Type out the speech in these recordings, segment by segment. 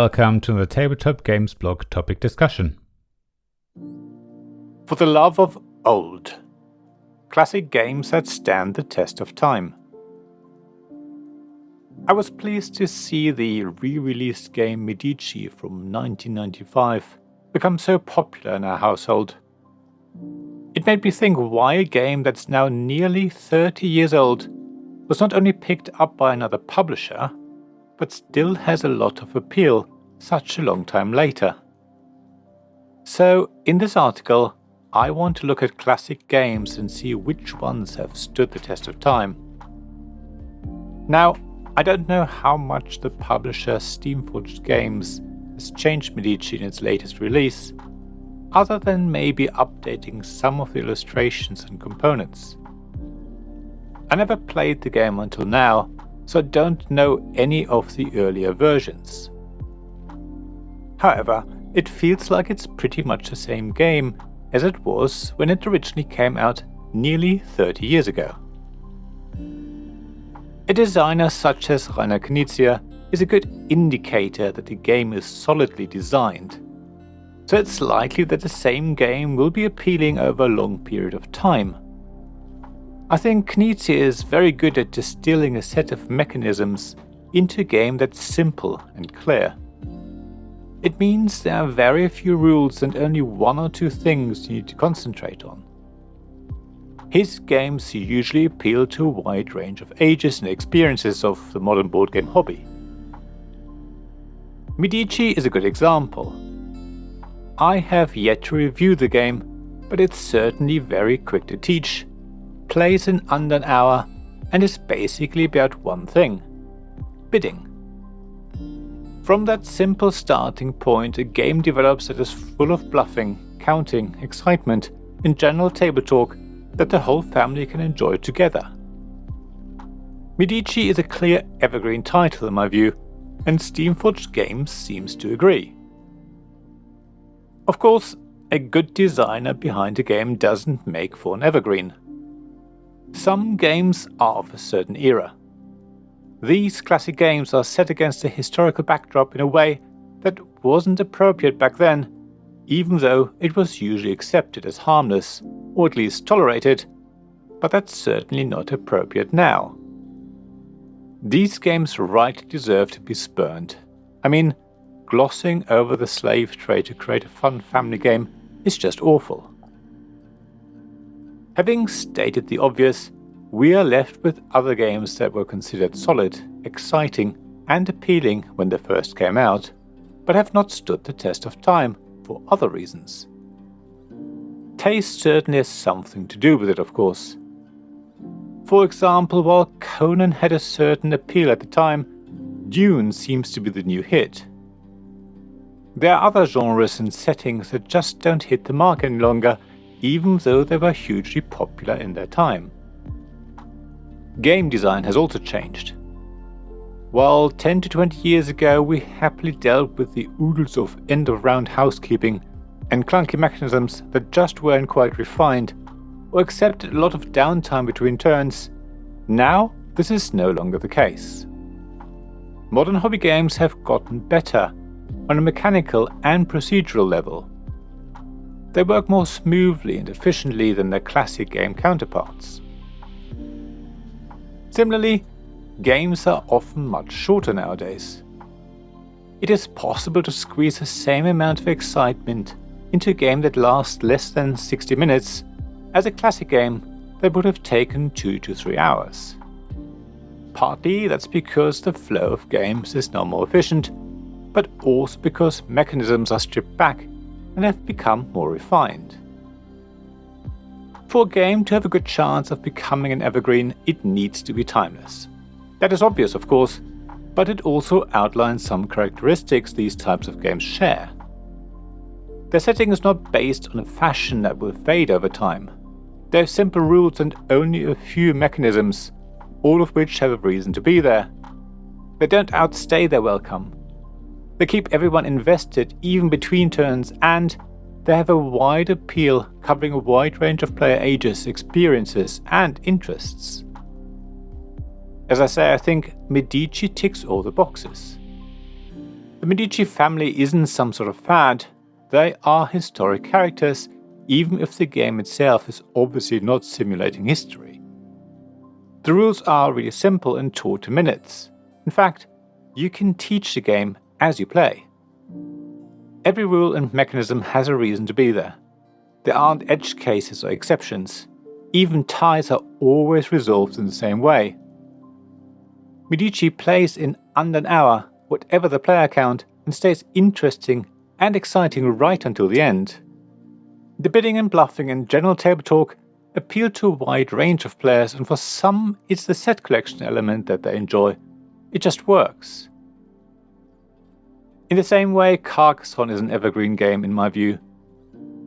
welcome to the Tabletop Games blog topic discussion. For the love of old. Classic games that stand the test of time. I was pleased to see the re-released game Medici from 1995 become so popular in our household. It made me think why a game that's now nearly 30 years old was not only picked up by another publisher, but still has a lot of appeal such a long time later. So, in this article, I want to look at classic games and see which ones have stood the test of time. Now, I don't know how much the publisher Steamforged Games has changed Medici in its latest release, other than maybe updating some of the illustrations and components. I never played the game until now, so I don't know any of the earlier versions. However, it feels like it's pretty much the same game as it was when it originally came out nearly 30 years ago. A designer such as Rainer Knizia is a good indicator that the game is solidly designed, so it's likely that the same game will be appealing over a long period of time. I think Knizia is very good at distilling a set of mechanisms into a game that's simple and clear. It means there are very few rules and only one or two things you need to concentrate on. His games usually appeal to a wide range of ages and experiences of the modern board game hobby. Medici is a good example. I have yet to review the game, but it's certainly very quick to teach, plays in under an hour, and is basically about one thing: bidding. From that simple starting point, a game develops that is full of bluffing, counting, excitement, and general table talk that the whole family can enjoy together. Medici is a clear evergreen title in my view, and Steamforged Games seems to agree. Of course, a good designer behind a game doesn't make for an evergreen. Some games are of a certain era. These classic games are set against a historical backdrop in a way that wasn't appropriate back then, even though it was usually accepted as harmless, or at least tolerated, but that's certainly not appropriate now. These games rightly deserve to be spurned. I mean, glossing over the slave trade to create a fun family game is just awful. Having stated the obvious, we are left with other games that were considered solid, exciting, and appealing when they first came out, but have not stood the test of time for other reasons. Taste certainly has something to do with it, of course. For example, while Conan had a certain appeal at the time, Dune seems to be the new hit. There are other genres and settings that just don't hit the mark any longer, even though they were hugely popular in their time. Game design has also changed. While 10 to 20 years ago we happily dealt with the oodles of end-of-round housekeeping and clunky mechanisms that just weren't quite refined, or accepted a lot of downtime between turns, now this is no longer the case. Modern hobby games have gotten better on a mechanical and procedural level. They work more smoothly and efficiently than their classic game counterparts. Similarly, games are often much shorter nowadays. It is possible to squeeze the same amount of excitement into a game that lasts less than 60 minutes as a classic game that would have taken 2 to 3 hours. Partly that's because the flow of games is now more efficient, but also because mechanisms are stripped back and have become more refined. For a game to have a good chance of becoming an evergreen, it needs to be timeless. That is obvious, of course, but it also outlines some characteristics these types of games share. Their setting is not based on a fashion that will fade over time. They have simple rules and only a few mechanisms, all of which have a reason to be there. They don't outstay their welcome. They keep everyone invested even between turns, and they have a wide appeal covering a wide range of player ages, experiences, and interests. As I say, I think Medici ticks all the boxes. The Medici family isn't some sort of fad, they are historic characters, even if the game itself is obviously not simulating history. The rules are really simple and taught in minutes. In fact, you can teach the game as you play. Every rule and mechanism has a reason to be there. There aren't edge cases or exceptions. Even ties are always resolved in the same way. Medici plays in under an hour, whatever the player count, and stays interesting and exciting right until the end. The bidding and bluffing and general table talk appeal to a wide range of players, and for some it's the set collection element that they enjoy. It just works. In the same way, Carcassonne is an evergreen game in my view.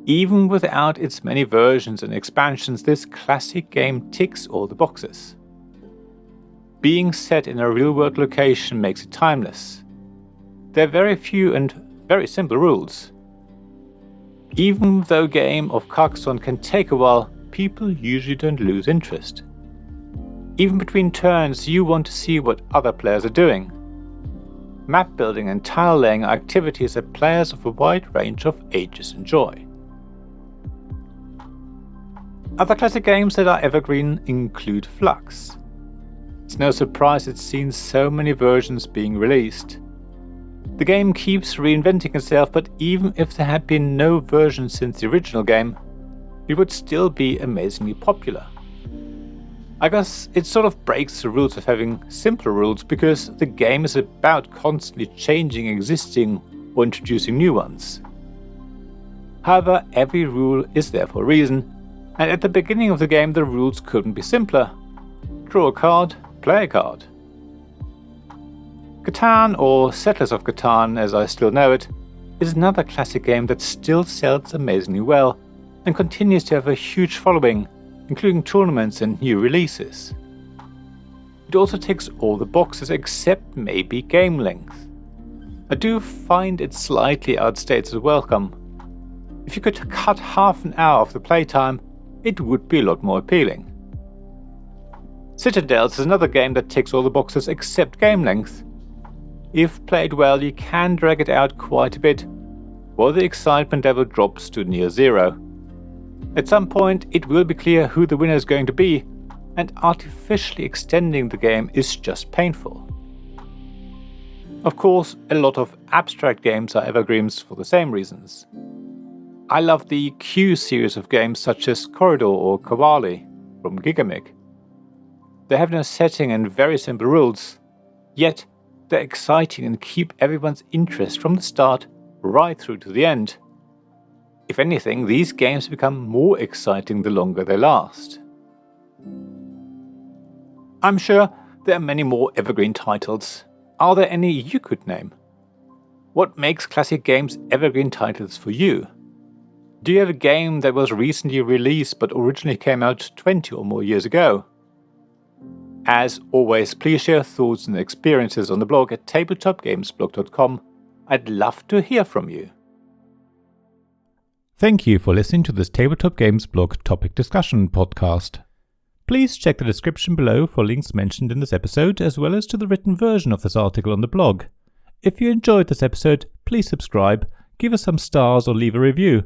Even without its many versions and expansions, this classic game ticks all the boxes. Being set in a real-world location makes it timeless. There are very few and very simple rules. Even though a game of Carcassonne can take a while, people usually don't lose interest. Even between turns, you want to see what other players are doing. Map building and tile laying are activities that players of a wide range of ages enjoy. Other classic games that are evergreen include Flux. It's no surprise it's seen so many versions being released. The game keeps reinventing itself, but even if there had been no version since the original game, it would still be amazingly popular. I guess it sort of breaks the rules of having simpler rules because the game is about constantly changing existing or introducing new ones. However, every rule is there for a reason, and at the beginning of the game the rules couldn't be simpler. Draw a card, play a card. Catan, or Settlers of Catan as I still know it, is another classic game that still sells amazingly well and continues to have a huge following, including tournaments and new releases. It also ticks all the boxes except maybe game length. I do find it slightly outstates its welcome. If you could cut half an hour of the playtime, it would be a lot more appealing. Citadels is another game that ticks all the boxes except game length. If played well, you can drag it out quite a bit, while the excitement level drops to near zero. At some point, it will be clear who the winner is going to be, and artificially extending the game is just painful. Of course, a lot of abstract games are evergreens for the same reasons. I love the Q series of games such as Corridor or Kawali from Gigamig. They have no setting and very simple rules, yet they're exciting and keep everyone's interest from the start right through to the end. If anything, these games become more exciting the longer they last. I'm sure there are many more evergreen titles. Are there any you could name? What makes classic games evergreen titles for you? Do you have a game that was recently released but originally came out 20 or more years ago? As always, please share thoughts and experiences on the blog at tabletopgamesblog.com. I'd love to hear from you. Thank you for listening to this Tabletop Games Blog topic discussion podcast. Please check the description below for links mentioned in this episode, as well as to the written version of this article on the blog. If you enjoyed this episode, please subscribe, give us some stars or leave a review.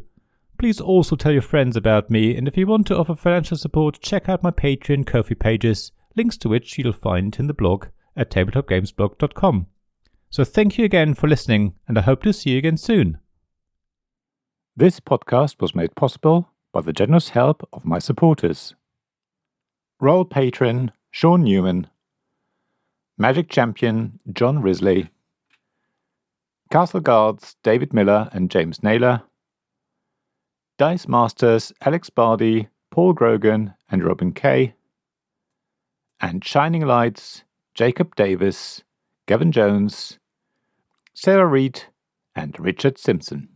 Please also tell your friends about me, and if you want to offer financial support, check out my Patreon and Ko-fi pages, links to which you'll find in the blog at tabletopgamesblog.com. So thank you again for listening, and I hope to see you again soon. This podcast was made possible by the generous help of my supporters. Royal Patron Sean Newman, Magic Champion John Risley, Castle Guards David Miller and James Naylor, Dice Masters Alex Bardi, Paul Grogan and Robin Kay, and Shining Lights Jacob Davis, Gavin Jones, Sarah Reed and Richard Simpson.